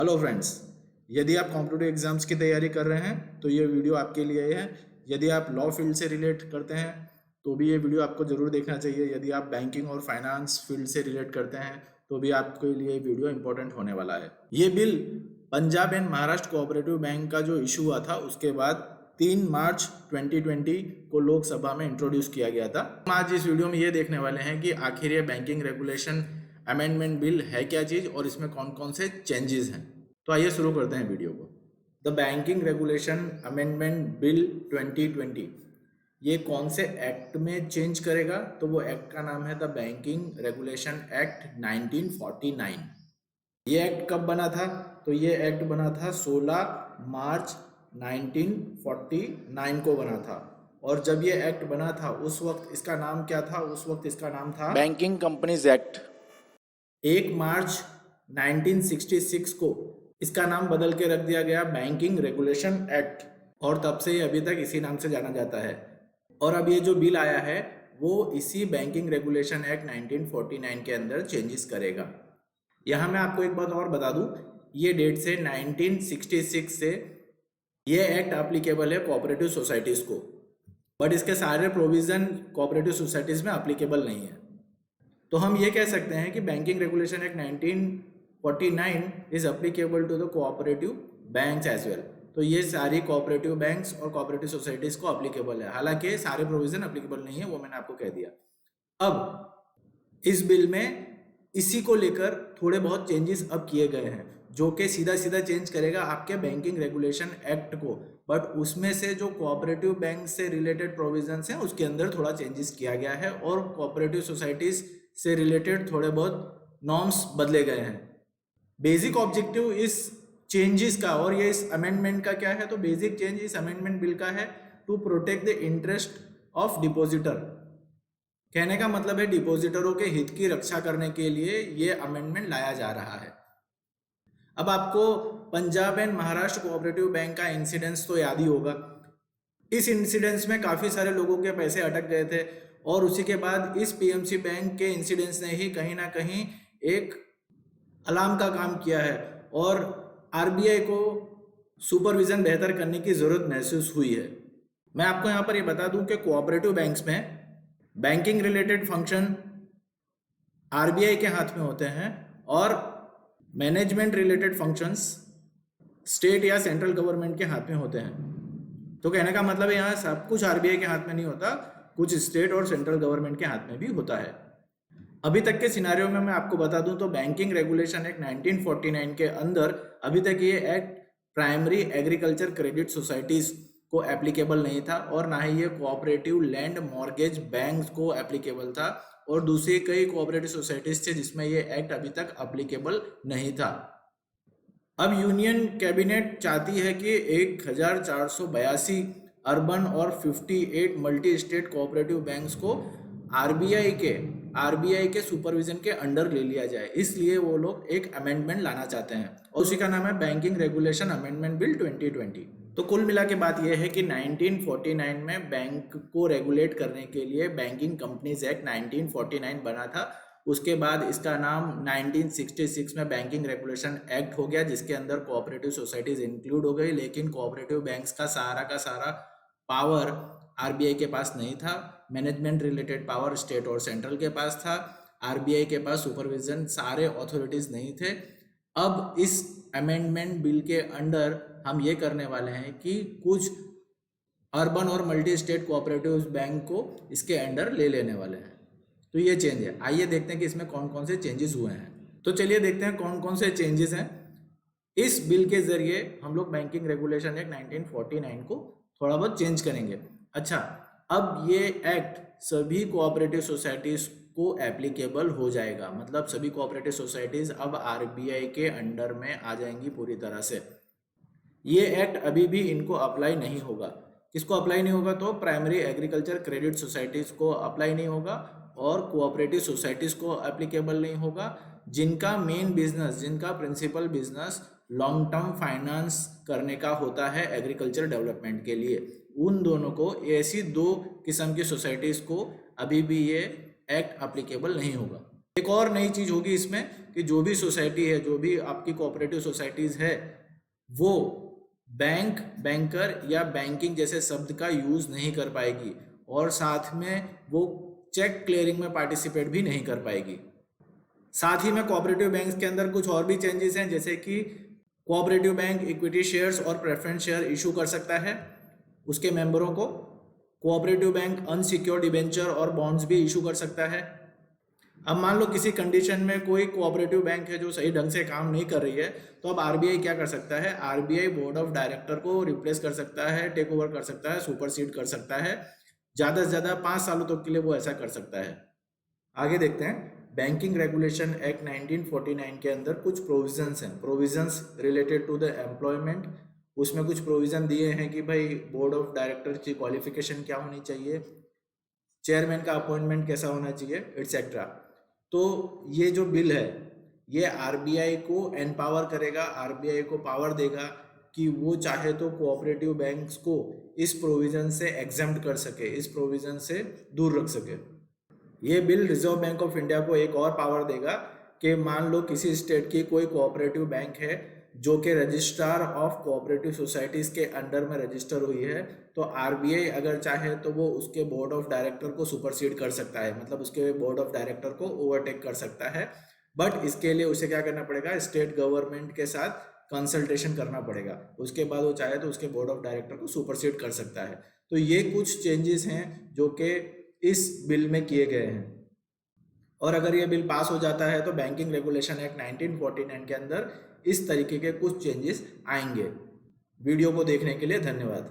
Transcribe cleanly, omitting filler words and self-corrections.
Hello friends, यदि आप competitive exams की तैयारी कर रहे हैं तो ये वीडियो आपके लिए है। यदि आप लॉ फील्ड से रिलेट करते हैं तो भी ये वीडियो आपको ज़रूर देखना चाहिए। यदि आप बैंकिंग और फाइनेंस फील्ड से रिलेट करते हैं तो भी आपके लिए वीडियो इंपॉर्टेंट होने वाला है। ये bill Punjab and Maharashtra cooperative bank का जो इशू हुआ था उसके बाद 3 मार्च 2020 को लोकसभा में इंट्रोड्यूस किया गया था। हम आज इस वीडियो में ये देखने वाले हैं कि आखिर ये बैंकिंग रेगुलेशन अमेंडमेंट बिल है क्या चीज़ और इसमें कौन कौन से चेंजेस हैं। तो आइए शुरू करते हैं वीडियो को। The banking regulation amendment bill 2020 ये कौन से एक्ट में चेंज करेगा? तो वो एक्ट का नाम है द बैंकिंग रेगुलेशन एक्ट 1949। ये एक्ट कब बना था? तो ये एक्ट बना था 16 मार्च 1949 को बना था। और जब ये एक्ट बना था उस वक्त इसका नाम क्या था? उस वक्त इसका नाम था बैंकिंग कंपनीज एक्ट। 1 मार्च 1966 को इसका नाम बदल के रख दिया गया बैंकिंग रेगुलेशन एक्ट, और तब से अभी तक इसी नाम से जाना जाता है। और अब ये जो बिल आया है वो इसी बैंकिंग रेगुलेशन एक्ट 1949 के अंदर चेंजेस करेगा। यहाँ मैं आपको एक बात और बता दूं, ये डेट से 1966 से ये एक्ट एप्लीकेबल है कोऑपरेटिव सोसाइटीज को, बट इसके सारे प्रोविजन कोऑपरेटिव सोसाइटीज में एप्लीकेबल नहीं है। तो हम ये कह सकते हैं कि banking regulation act 1949 is applicable to the cooperative banks as well. तो ये सारी कोऑपरेटिव बैंक्स और कोऑपरेटिव सोसाइटीज को एप्लीकेबल है, हालांकि सारे प्रोविजन एप्लीकेबल नहीं है, वो मैंने आपको कह दिया। अब इस बिल में इसी को लेकर थोड़े बहुत चेंजेस अब किए गए हैं जो कि सीधा सीधा चेंज करेगा आपके बैंकिंग रेगुलेशन एक्ट को, बट उसमें से जो कोऑपरेटिव बैंक से रिलेटेड प्रोविजंस हैं उसके अंदर थोड़ा चेंजेस किया गया है और कोऑपरेटिव सोसाइटीज से रिलेटेड थोड़े बहुत नॉर्म्स बदले गए हैं। बेसिक ऑब्जेक्टिव इस चेंजेस का और ये इस अमेंडमेंट का क्या है? तो बेसिक चेंज इस अमेंडमेंट बिल का है to protect the interest of depositor. कहने का मतलब है डिपॉजिटरों के हित की रक्षा करने के लिए ये अमेंडमेंट लाया जा रहा है। अब आपको Punjab and Maharashtra cooperative bank का इंसिडेंस तो याद ही होगा। इस इंसिडेंस में काफ़ी सारे लोगों के पैसे अटक गए थे और उसी के बाद इस पीएमसी बैंक के इंसिडेंस ने ही कहीं ना कहीं एक अलार्म का काम किया है और आरबीआई को सुपरविजन बेहतर करने की ज़रूरत महसूस हुई है। मैं आपको यहाँ पर ये बता दूं कि कोऑपरेटिव बैंक्स में बैंकिंग रिलेटेड फंक्शन आरबीआई के हाथ में होते हैं और मैनेजमेंट रिलेटेड फंक्शंस स्टेट या सेंट्रल गवर्नमेंट के हाथ में होते हैं। तो कहने का मतलब है यहाँ सब कुछ आरबीआई के हाथ में नहीं होता, कुछ स्टेट और सेंट्रल गवर्नमेंट के हाथ में भी होता है। अभी तक के सिनारियो में मैं आपको बता दूं तो बैंकिंग रेगुलेशन एक्ट 1949 के अंदर अभी तक ये act primary agriculture credit societies को एप्लीकेबल नहीं था और ना ही ये कोऑपरेटिव लैंड मॉर्गेज बैंक्स को एप्लीकेबल था, और दूसरी कई कोऑपरेटिव सोसाइटीज थे जिसमें ये एक्ट अभी तक एप्लीकेबल नहीं था। अब यूनियन कैबिनेट चाहती है कि 1482 अर्बन और 58 मल्टी स्टेट कोऑपरेटिव बैंक्स को आरबीआई के सुपरविजन के अंडर ले लिया जाए, इसलिए वो लोग एक अमेंडमेंट लाना चाहते हैं और उसी का नाम है बैंकिंग रेगुलेशन अमेंडमेंट बिल 2020। तो कुल मिला के बात यह है कि 1949 में बैंक को रेगुलेट करने के लिए बैंकिंग कंपनीज एक्ट 1949 बना था। उसके बाद इसका नाम 1966 में बैंकिंग रेगुलेशन एक्ट हो गया जिसके अंदर कोऑपरेटिव सोसाइटीज इंक्लूड हो गई, लेकिन कोऑपरेटिव बैंक्स का सारा पावर आरबीआई के पास नहीं था। मैनेजमेंट रिलेटेड पावर स्टेट और सेंट्रल के पास था, आरबीआई के पास सुपरविजन सारे अथॉरिटीज नहीं थे। अब इस अमेंडमेंट बिल के अंडर हम ये करने वाले हैं कि कुछ अर्बन और मल्टी स्टेट कोऑपरेटिव बैंक को इसके अंडर ले लेने वाले हैं। तो ये चेंज है। आइए देखते हैं कि इसमें कौन कौन से चेंजेस हुए हैं। तो चलिए देखते हैं कौन कौन से चेंजेस हैं। इस बिल के जरिए हम लोग बैंकिंग रेगुलेशन एक्ट 1949 को थोड़ा बहुत चेंज करेंगे। अच्छा, अब ये एक्ट सभी कोऑपरेटिव सोसाइटीज को एप्लीकेबल हो जाएगा, मतलब सभी कोऑपरेटिव सोसाइटीज अब आरबीआई के अंडर में आ जाएंगी पूरी तरह से। ये एक्ट अभी भी इनको अप्लाई नहीं होगा। किसको अप्लाई नहीं होगा? तो प्राइमरी एग्रीकल्चर क्रेडिट सोसाइटीज को अप्लाई नहीं होगा और कोऑपरेटिव सोसाइटीज को एप्लीकेबल नहीं होगा जिनका मेन बिजनेस, जिनका principal business long term finance करने का होता है एग्रीकल्चर डेवलपमेंट के लिए। उन दोनों को, ऐसी दो किस्म की सोसाइटीज को अभी भी ये एक्ट एप्लीकेबल नहीं होगा। एक और नई चीज होगी इसमें कि जो भी सोसाइटी है, जो भी आपकी कोऑपरेटिव सोसाइटीज है, वो बैंक, बैंकर या बैंकिंग जैसे शब्द का यूज नहीं कर पाएगी और साथ में वो चेक क्लियरिंग में पार्टिसिपेट भी नहीं कर पाएगी। साथ ही में कोऑपरेटिव बैंक्स के अंदर कुछ और भी चेंजेस हैं, जैसे कि कोऑपरेटिव बैंक इक्विटी शेयर्स और प्रेफरेंस शेयर इशू कर सकता है उसके मेंबरों को। कोऑपरेटिव बैंक अनसिक्योर्ड डिबेंचर और बॉन्ड्स भी इशू कर सकता है। अब मान लो किसी कंडीशन में कोई कोऑपरेटिव बैंक है जो सही ढंग से काम नहीं कर रही है, तो अब आरबीआई क्या कर सकता है, आरबीआई बोर्ड ऑफ डायरेक्टर को रिप्लेस कर सकता है, टेक ओवर कर सकता है, सुपरसीड कर सकता है। ज़्यादा से ज़्यादा 5 सालों तक के लिए वो ऐसा कर सकता है। आगे देखते हैं, बैंकिंग रेगुलेशन एक्ट 1949 के अंदर कुछ प्रोविजंस हैं, provisions related to the employment. उसमें कुछ प्रोविजन दिए हैं कि भाई बोर्ड ऑफ डायरेक्टर की क्वालिफिकेशन क्या होनी चाहिए, चेयरमैन का अपॉइंटमेंट कैसा होना चाहिए, एटसेट्रा। तो ये जो बिल है ये आरबीआई को एम्पावर करेगा, आरबीआई को पावर देगा कि वो चाहे तो कोऑपरेटिव बैंक्स को इस प्रोविजन से एग्जेम्प्ट कर सके, इस प्रोविजन से दूर रख सके। ये bill reserve bank of India को एक और पावर देगा कि मान लो किसी स्टेट की कोई कोऑपरेटिव बैंक है जो कि रजिस्ट्रार ऑफ कोऑपरेटिव सोसाइटीज के अंडर में रजिस्टर हुई है, तो आरबीआई अगर चाहे तो वो उसके बोर्ड ऑफ डायरेक्टर को सुपरसीड कर सकता है, मतलब उसके बोर्ड ऑफ डायरेक्टर को ओवरटेक कर सकता है। बट इसके लिए उसे क्या करना पड़ेगा, स्टेट गवर्नमेंट के साथ कंसल्टेशन करना पड़ेगा, उसके बाद वो चाहे तो उसके बोर्ड ऑफ डायरेक्टर को सुपरसीड कर सकता है। तो ये कुछ चेंजेस हैं जो कि इस बिल में किए गए हैं। और अगर ये बिल पास हो जाता है तो बैंकिंग रेगुलेशन एक्ट 1949 के अंदर इस तरीके के कुछ चेंजेस आएंगे। वीडियो को देखने के लिए धन्यवाद।